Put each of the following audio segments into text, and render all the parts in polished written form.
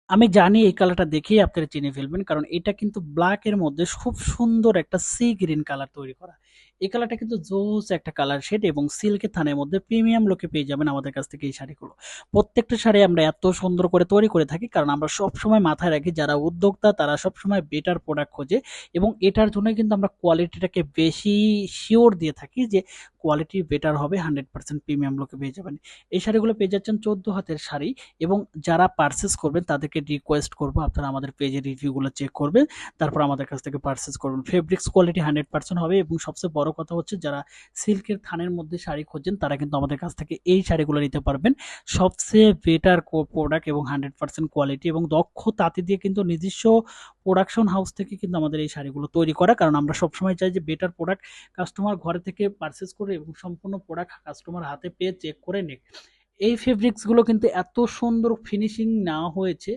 আমি জানি এই কালারটা দেখেই আপনারা চিনে ফেলবেন। কারণ এটা কিন্তু ব্লাক এর মধ্যে খুব সুন্দর একটা সি গ্রিন কালার তৈরি করা। এই কালারটা কিন্তু জোস একটা কালার শেড এবং সিল্কের থানের মধ্যে প্রিমিয়াম লুকে পেয়ে যাবেন আমাদের কাছ থেকে এই শাড়িগুলো। প্রত্যেকটা শাড়ি আমরা এত সুন্দর করে তৈরি করে থাকি কারণ আমরা সবসময় মাথায় রাখি যারা উদ্যোক্তা তারা সবসময় বেটার প্রোডাক্ট খোঁজে এবং এটার জন্যই কিন্তু আমরা কোয়ালিটিটাকে বেশি শিওর দিয়ে থাকি যে কোয়ালিটি বেটার হবে, 100% প্রিমিয়াম লুকে পেয়ে যাবেন। এই শাড়িগুলো পেয়ে যাচ্ছেন 14 হাতের শাড়ি এবং যারা পারচেস করবেন তাদেরকে রিকোয়েস্ট করব আপনারা আমাদের পেজের রিভিউগুলো চেক করবেন, তারপর আমাদের কাছ থেকে পারচেস করবেন। ফেব্রিক্স কোয়ালিটি 100% হবে এবং সবচেয়ে বড় কথা হচ্ছে যারা সিল্কের থানের মধ্যে শাড়ি খুঁজছেন তারা কিন্তু আমাদের কাছ থেকে এই শাড়িগুলো নিতে পারবেন। সবচেয়ে বেটার প্রোডাক্ট এবং 100% কোয়ালিটি এবং দক্ষ তাঁতি দিয়ে কিন্তু নিজস্ব প্রোডাকশন হাউস থেকে কিন্তু আমাদের এই শাড়িগুলো তৈরি করা, কারণ আমরা সবসময় চাই যে বেটার প্রোডাক্ট কাস্টমার ঘরে থেকে পারচেস করে এবং সম্পূর্ণ প্রোডাক্ট কাস্টমার হাতে পেয়ে চেক করে নিক। এই ফেব্রিক্স গুলো কিন্তু এত সুন্দর ফিনিশিং নেওয়া হয়েছে,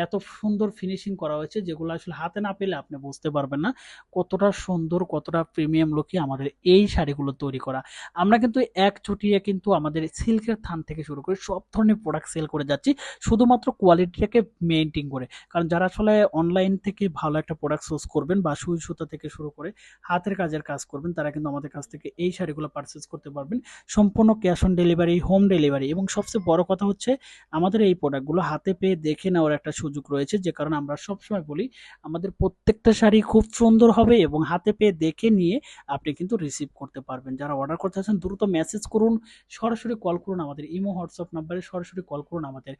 এত সুন্দর ফিনিশিং করা হয়েছে যেগুলো আসলে হাতে না পেলে আপনি বুঝতে পারবেন না কতটা সুন্দর কতটা প্রিমিয়াম লুকে আমাদের এই শাড়িগুলো তৈরি করা। আমরা কিন্তু একচুটিয়ে কিন্তু আমাদের সিল্কের থান থেকে শুরু করে সব ধরনের প্রোডাক্ট সেল করে যাচ্ছি শুধুমাত্র কোয়ালিটিটাকে মেনটেন করে। কারণ যারা আসলে অনলাইন থেকে ভালো একটা প্রোডাক্ট চুজ করবেন বা সুই সুতা থেকে শুরু করে হাতের কাজের কাজ করবেন তারা কিন্তু আমাদের কাছ থেকে এই শাড়িগুলো পারচেস করতে পারবেন সম্পূর্ণ cash on delivery, home delivery এবং সবচেয়ে বড় কথা হচ্ছে আমাদের এই প্রোডাক্টগুলো হাতে পেয়ে দেখে নেওয়ার একটা সুযোগ রয়েছে, যে কারণে আমরা সবসময় বলি আমাদের প্রত্যেকটা শাড়ি খুব সুন্দর হবে এবং হাতে পেয়ে দেখে নিয়ে আপনি কিন্তু রিসিভ করতে পারবেন। যারা অর্ডার করতে চাচ্ছেন দ্রুত মেসেজ করুন, সরাসরি কল করুন আমাদের ইমো হোয়াটসঅ্যাপ নাম্বারে, সরাসরি কল করুন আমাদের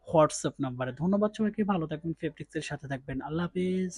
হোয়াটসঅ্যাপ নাম্বারে। ধন্যবাদ সবাইকে, ভালো থাকবেন, ফেব্রিক্সের সাথে থাকবেন। আল্লাহ হাফেজ।